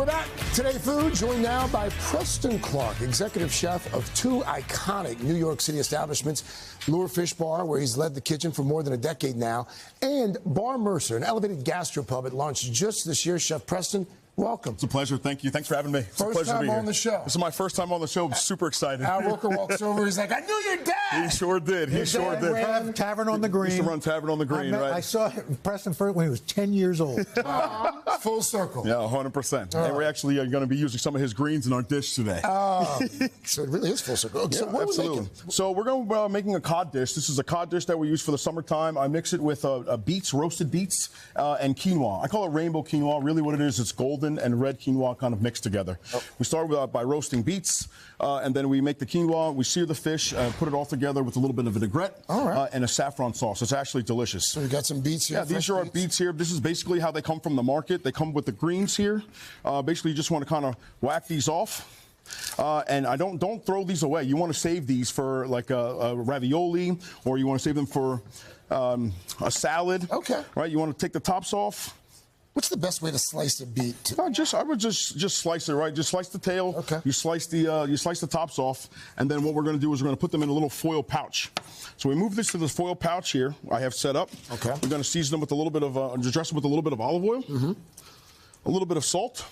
We're back. Today Food, joined now by Preston Clark, executive chef of two iconic New York City establishments, Fishbar, where he's led the kitchen for more than a decade now, and Bar Mercer, an elevated gastropub that launched just this year. Chef Preston, welcome. It's a pleasure. Thank you. Thanks for having me. It's a pleasure First to be time here. on the show. This is my first time on the show. I'm super excited. Al Roker walks over. He's like, I knew your dad. He sure did. He sure did. Ran Tavern on the Green. He used to run Tavern on the Green, right? I saw Preston first when he was 10 years old. Full circle. Yeah, 100%. And we're actually going to be using some of his greens in our dish today. So it really is full circle. So what absolutely. are we making? So we're going to be making a cod dish. This is a cod dish that we use for the summertime. I mix it with beets, roasted beets, and quinoa. I call it rainbow quinoa. Really what it is, it's golden and red quinoa kind of mixed together. We start by roasting beets, and then we make the quinoa. We sear the fish, put it all together with a little bit of vinaigrette and a saffron sauce. It's actually delicious. So we got some beets here. Yeah, these are our beets here. This is basically how they come from the market. They come with the greens here. Basically, you just want to kind of whack these off. And I don't throw these away. You want to save these for like a ravioli, or you want to save them for a salad. Okay. Right. You want to take the tops off. What's the best way to slice a beet? I would just slice it, right? Just slice the tail. Okay. You slice the tops off, and then what we're going to do is we're going to put them in a little foil pouch. So we move this to this foil pouch here. I have set up. Okay. We're going to season them with a little bit of dress them with a little bit of olive oil, a little bit of salt.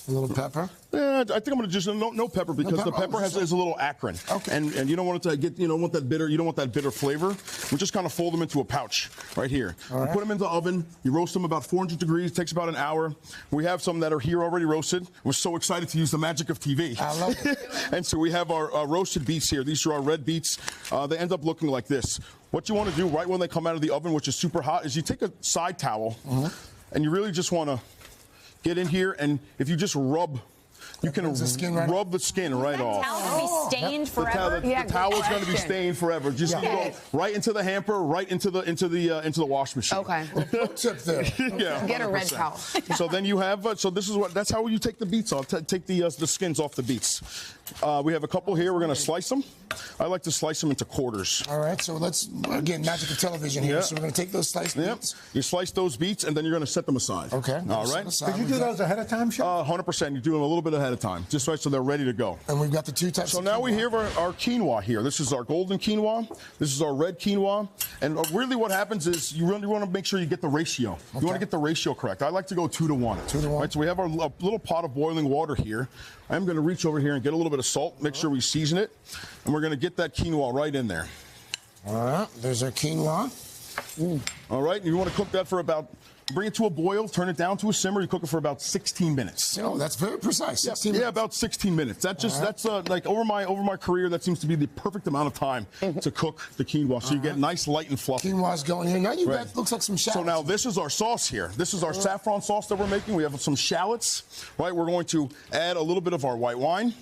A little pepper? Yeah, I think I'm going to just no pepper because the pepper is a little acrid. Okay. And you don't want it to get, you don't want that bitter flavor. We just kind of fold them into a pouch right here. Right. Put them in the oven. You roast them about 400 degrees. It takes about an hour. We have some that are here already roasted. We're so excited to use the magic of TV. I love it. And so we have our roasted beets here. These are our red beets. They end up looking like this. What you want to do right when they come out of the oven, which is super hot, is you take a side towel and you really just want to get in here, and if you just rub, you can rub the skin right off. The towel will be stained forever. The towel is going to be stained forever. Just go right into the hamper, right into the wash machine. Okay. Pro tip there. Yeah. Get a red towel. So then you have. So this is that's how you take the beets off. Take the skins off the beets. We have a couple here. We're going to slice them. I like to slice them into quarters. All right. So let's again magic of television here. So we're going to take those sliced beets. You slice those beets, and then you're going to set them aside. Okay. All right. Did you do those ahead of time, Chef? 100%. You do them a little bit ahead of time, just right so they're ready to go. And we've got the two types. So of now quinoa. we have our quinoa here. This is our golden quinoa. This is our red quinoa. And really what happens is you really want to make sure you get the ratio. Okay. You want to get the ratio correct. I like to go 2 to 1. 2 to 1. Right, so we have our little pot of boiling water here. I'm going to reach over here and get a little bit of salt. Make sure we season it. And we're going to get that quinoa right in there. All right. There's our quinoa. All right. And you want to cook that for bring it to a boil, turn it down to a simmer. You cook it for about 16 minutes. Oh, that's very precise. 16 minutes. Yeah, about 16 minutes. That's like over my career, that seems to be the perfect amount of time to cook the quinoa. So you get nice, light, and fluffy. Quinoa's going here. Now you got looks like some shallots. So now this is our sauce here. This is our saffron sauce that we're making. We have some shallots, right? We're going to add a little bit of our white wine.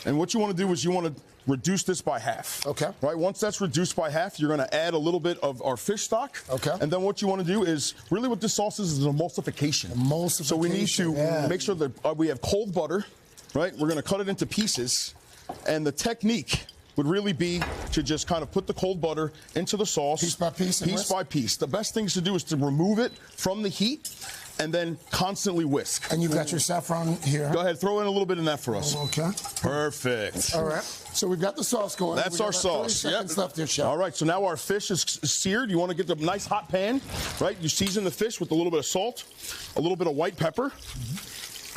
And what you want to do is you want to reduce this by half. Okay. Right? Once that's reduced by half, you're going to add a little bit of our fish stock. Okay. And then what you want to do is, really what this sauce is emulsification. Emulsification. So we need to make sure that we have cold butter, right? We're going to cut it into pieces. And the technique would really be to just kind of put the cold butter into the sauce. Piece by piece? Piece by piece. The best thing to do is to remove it from the heat and then constantly whisk. And you've got your saffron here. Go ahead, throw in a little bit in that for us. Okay. Perfect. All right. So we've got the sauce going. That's our sauce. 30 seconds left here, Chef. All right, so now our fish is seared. You want to get the nice hot pan, right? You season the fish with a little bit of salt, a little bit of white pepper.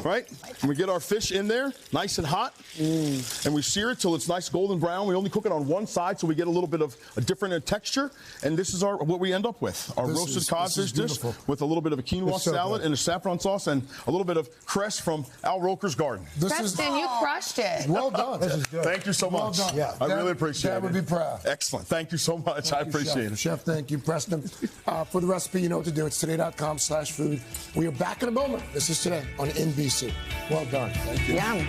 Right? And we get our fish in there, nice and hot, and we sear it till it's nice golden brown. We only cook it on one side, so we get a little bit of a different texture. And this is what we end up with: our roasted codfish dish with a little bit of a quinoa salad and a saffron sauce, and a little bit of cress from Al Roker's garden. Preston, you crushed it. Well done. This is good. Thank you so much. Well done. Yeah, I really appreciate it. Dad would be proud. Excellent. Thank you so much. I appreciate it. Chef, thank you, Preston. For the recipe, you know what to do. It's today.com/food. We are back in a moment. This is Today on NBC. Well done. Thank you. Yum.